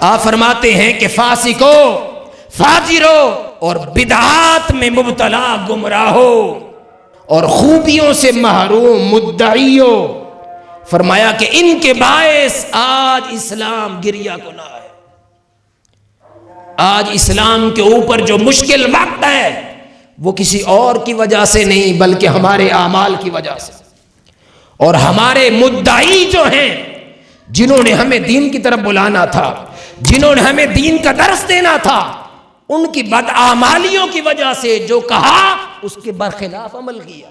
آپ فرماتے ہیں کہ فاسقو، فاجرو اور بدعات میں مبتلا گمراہو اور خوبیوں سے محروم مدعیو، فرمایا کہ ان کے باعث آج اسلام گریہ کناں ہے۔ آج اسلام کے اوپر جو مشکل وقت ہے وہ کسی اور کی وجہ سے نہیں بلکہ ہمارے اعمال کی وجہ سے، اور ہمارے مدعی جو ہیں، جنہوں نے ہمیں دین کی طرف بلانا تھا، جنہوں نے ہمیں دین کا درس دینا تھا، ان کی بدعمالیوں کی وجہ سے جو کہا اس کے برخلاف عمل کیا۔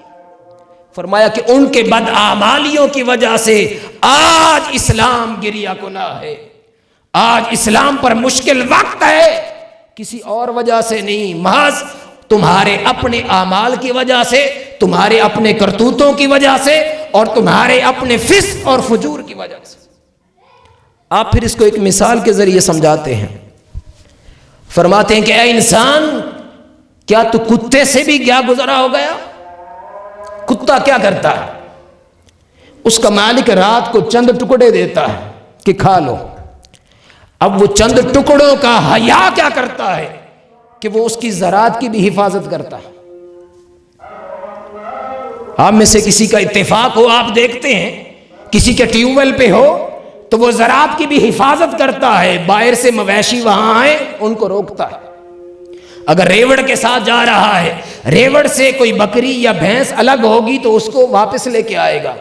فرمایا کہ ان کے بدعمالیوں کی وجہ سے آج اسلام گریہ کناں ہے، آج اسلام پر مشکل وقت ہے، کسی اور وجہ سے نہیں، محض تمہارے اپنے اعمال کی وجہ سے، تمہارے اپنے کرتوتوں کی وجہ سے، اور تمہارے اپنے فسق اور فجور کی وجہ سے۔ آپ پھر اس کو ایک مثال کے ذریعے سمجھاتے ہیں، فرماتے ہیں کہ اے انسان، کیا تو کتے سے بھی کیا گزرا ہو گیا؟ کتا کیا کرتا ہے؟ اس کا مالک رات کو چند ٹکڑے دیتا ہے کہ کھا لو۔ اب وہ چند ٹکڑوں کا حیا کیا کرتا ہے کہ وہ اس کی زراعت کی بھی حفاظت کرتا ہے۔ آپ میں سے کسی کا اتفاق ہو، آپ دیکھتے ہیں کسی کے ٹیوب ویل پہ ہو تو وہ زراعت کی بھی حفاظت کرتا ہے، باہر سے مویشی وہاں آئے ان کو روکتا ہے۔ اگر ریوڑ کے ساتھ جا رہا ہے، ریوڑ سے کوئی بکری یا بھینس الگ ہوگی تو اس کو واپس لے کے آئے گا۔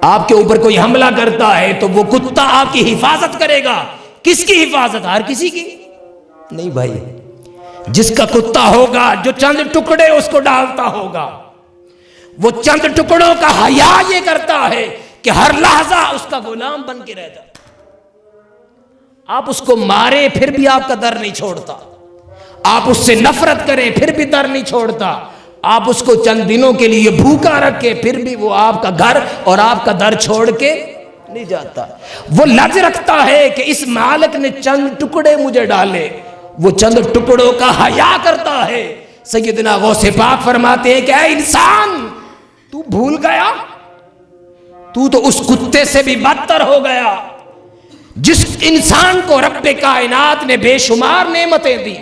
آپ کے اوپر کوئی حملہ کرتا ہے تو وہ کتا آپ کی حفاظت کرے گا۔ کس کی حفاظت؟ ہر کسی کی نہیں بھائی، جس کا کتا ہوگا جو چند ٹکڑے اس کو ڈالتا ہوگا، وہ چند ٹکڑوں کا حیا یہ کرتا ہے کہ ہر لحظہ اس کا غلام بن کے رہ جاتا۔ آپ اس کو مارے پھر بھی آپ کا در نہیں چھوڑتا، آپ اس سے نفرت کریں پھر بھی در نہیں چھوڑتا، آپ اس کو چند دنوں کے لیے بھوکا رکھے پھر بھی وہ آپ کا گھر اور آپ کا در چھوڑ کے نہیں جاتا۔ وہ لج رکھتا ہے کہ اس مالک نے چند ٹکڑے مجھے ڈالے، وہ چند ٹکڑوں کا حیا کرتا ہے۔ سیدنا غوث پاک فرماتے ہیں کہ اے انسان، تو بھول گیا، تو اس کتے سے بھی بدتر ہو گیا جس انسان کو رب کائنات نے بے شمار نعمتیں دی،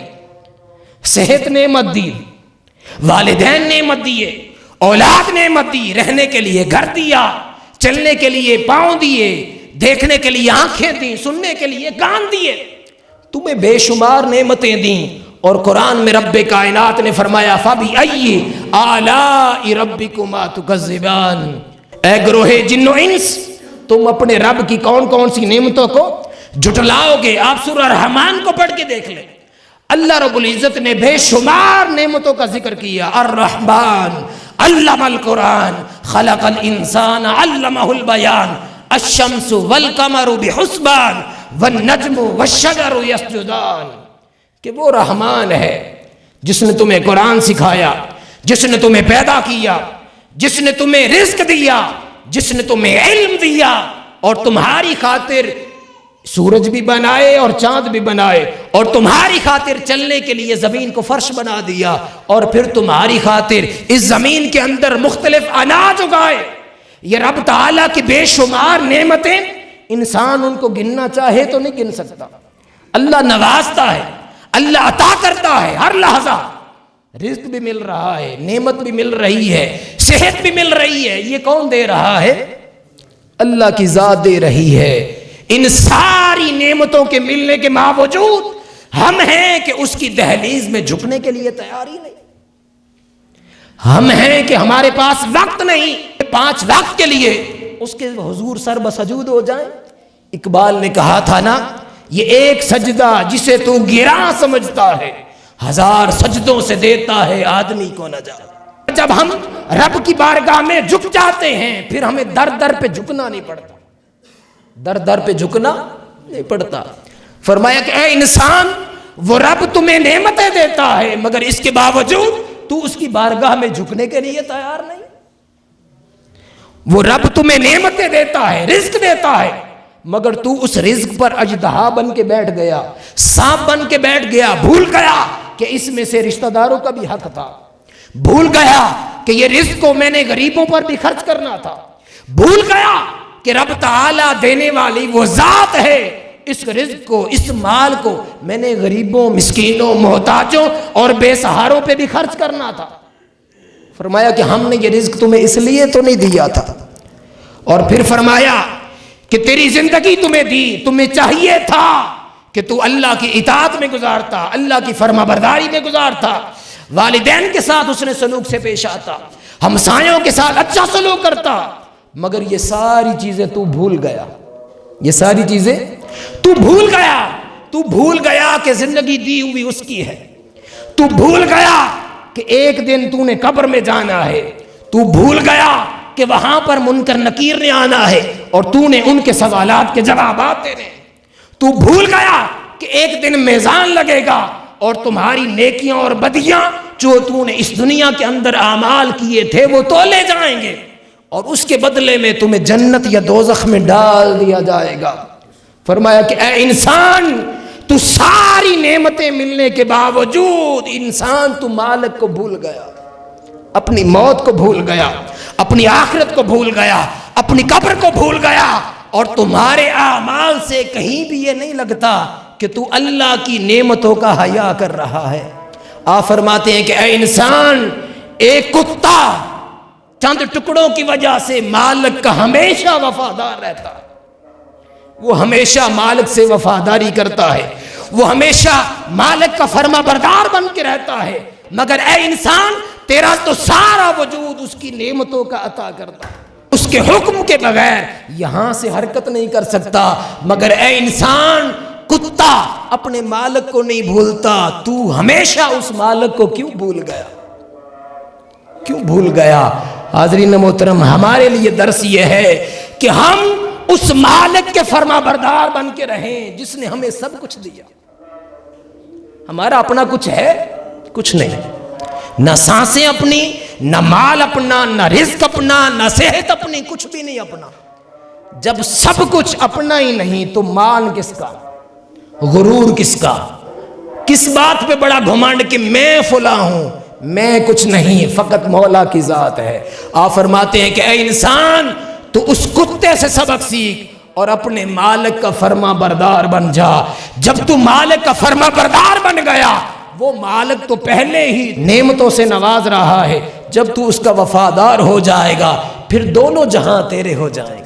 صحت نعمت دی، والدین نعمت دیے، اولاد نعمت دی، رہنے کے لیے گھر دیا، چلنے کے لیے پاؤں دیے، دیکھنے کے لیے آنکھیں دی، سننے کے لیے کان دیے، تمہیں بے شمار نعمتیں دیں، اور قرآن میں رب کائنات نے فرمایا فَبِأَيِّ آلَاءِ رَبِّكُمَا تُكَذِّبَانِ، اے گروہ جن و انس، تم اپنے رب کی کون کون سی نعمتوں کو جھٹلاؤ گے؟ آپ سورہ رحمان کو پڑھ کے دیکھ لیں، اللہ رب العزت نے بے شمار نعمتوں کا ذکر کیا۔ الرحمن علم القرآن خلق الانسان علمہ البیان الشمس والقمر بحسبان والنجم والشجر یسجدان، کہ وہ رحمان ہے جس نے تمہیں قرآن سکھایا، جس نے تمہیں پیدا کیا، جس نے تمہیں رزق دیا، جس نے تمہیں علم دیا، اور تمہاری خاطر سورج بھی بنائے اور چاند بھی بنائے، اور تمہاری خاطر چلنے کے لیے زمین کو فرش بنا دیا، اور پھر تمہاری خاطر اس زمین کے اندر مختلف اناج اگائے۔ یہ رب تعالیٰ کی بے شمار نعمتیں، انسان ان کو گننا چاہے تو نہیں گن سکتا۔ اللہ نوازتا ہے، اللہ عطا کرتا ہے، ہر لحظہ رزق بھی مل رہا ہے، نعمت بھی مل رہی ہے، صحت بھی مل رہی ہے۔ یہ کون دے رہا ہے؟ اللہ کی ذات دے رہی ہے۔ ان ساری نعمتوں کے ملنے کے باوجود ہم ہیں کہ اس کی دہلیز میں جھکنے کے لیے تیار ہی نہیں۔ ہم ہیں کہ ہمارے پاس وقت نہیں 5 وقت کے لیے اس کے حضور سر بسجود ہو جائیں۔ اقبال نے کہا تھا نا، یہ ایک سجدہ جسے تو گراں سمجھتا ہے، 1000 سجدوں سے دیتا ہے آدمی کو نجات۔ جب ہم رب کی بارگاہ میں جھک جاتے ہیں پھر ہمیں در در پہ جھکنا نہیں پڑتا، در در پہ جھکنا نہیں پڑتا۔ فرمایا کہ اے انسان، وہ رب تمہیں نعمتیں دیتا ہے مگر اس کے باوجود تو اس کی بارگاہ میں جھکنے کے لیے تیار نہیں۔ وہ رب تمہیں نعمتیں دیتا ہے، رزق دیتا ہے، مگر تو اس رزق پر اژدہا بن کے بیٹھ گیا، سانپ بن کے بیٹھ گیا، بھول گیا کہ اس میں سے رشتہ داروں کا بھی حق تھا، بھول گیا کہ یہ رزق کو میں نے غریبوں پر بھی خرچ کرنا تھا، بھول گیا کہ رب تعالیٰ دینے والی وہ ذات ہے اس رزق کو، اس مال کو میں نے غریبوں، مسکینوں، محتاجوں اور بے سہاروں پہ بھی خرچ کرنا تھا۔ فرمایا کہ ہم نے یہ رزق تمہیں اس لیے تو نہیں دیا تھا، اور پھر فرمایا کہ تیری زندگی تمہیں دی، تمہیں چاہیے تھا کہ تو اللہ کی اطاعت میں گزارتا، اللہ کی فرما برداری میں گزارتا، والدین کے ساتھ حسن سلوک سے پیش آتا، ہمسایوں کے ساتھ اچھا سلوک کرتا، مگر یہ ساری چیزیں تو بھول گیا، یہ ساری چیزیں تو بھول گیا۔ تو بھول گیا کہ زندگی دی ہوئی اس کی ہے، تو بھول گیا کہ ایک دن تو نے قبر میں جانا ہے، تو بھول گیا کہ وہاں پر منکر نکیر نے آنا ہے اور تو نے ان کے سوالات کے جوابات دینے، تو بھول گیا کہ ایک دن میزان لگے گا اور تمہاری نیکیاں اور بدیاں جو تو نے اس دنیا کے اندر اعمال کیے تھے وہ تولے جائیں گے، اور اس کے بدلے میں تمہیں جنت یا دوزخ میں ڈال دیا جائے گا۔ فرمایا کہ اے انسان، تو ساری نعمتیں ملنے کے باوجود انسان تو مالک کو بھول گیا، اپنی موت کو بھول گیا، اپنی آخرت کو بھول گیا، اپنی قبر کو بھول گیا، اور تمہارے اعمال سے کہیں بھی یہ نہیں لگتا کہ تو اللہ کی نعمتوں کا حیا کر رہا ہے۔ آپ فرماتے ہیں کہ اے انسان، ایک کتا چند ٹکڑوں کی وجہ سے مالک کا ہمیشہ وفادار رہتا ہے، وہ ہمیشہ مالک سے وفاداری کرتا ہے، وہ ہمیشہ مالک کا فرما بردار بن کے رہتا ہے، مگر اے انسان، تیرا تو سارا وجود اس کی نعمتوں کا عطا کرتا ہے، اس کے حکم کے بغیر یہاں سے حرکت نہیں کر سکتا، مگر اے انسان، کتا اپنے مالک کو نہیں بھولتا، تو ہمیشہ اس مالک کو کیوں بھول گیا، کیوں بھول گیا؟ حاضرین محترم، ہمارے لیے درس یہ ہے کہ ہم اس مالک کے فرما بردار بن کے رہیں جس نے ہمیں سب کچھ دیا۔ ہمارا اپنا کچھ ہے؟ کچھ نہیں، نہ سانسیں اپنی، نہ مال اپنا، نہ رزق اپنا، نہ صحت اپنی، کچھ بھی نہیں اپنا۔ جب سب کچھ اپنا ہی نہیں تو مان کس کا، غرور کس کا، کس بات پہ بڑا گھمنڈ کہ میں فلاں ہوں، میں کچھ نہیں، فقط مولا کی ذات ہے۔ آپ فرماتے ہیں کہ اے انسان، تو اس کتے سے سبق سیکھ اور اپنے مالک کا فرما بردار بن جا۔ جب تو مالک کا فرما بردار بن گیا، وہ مالک تو پہلے ہی نعمتوں سے نواز رہا ہے، جب تو اس کا وفادار ہو جائے گا پھر دونوں جہاں تیرے ہو جائیں گے۔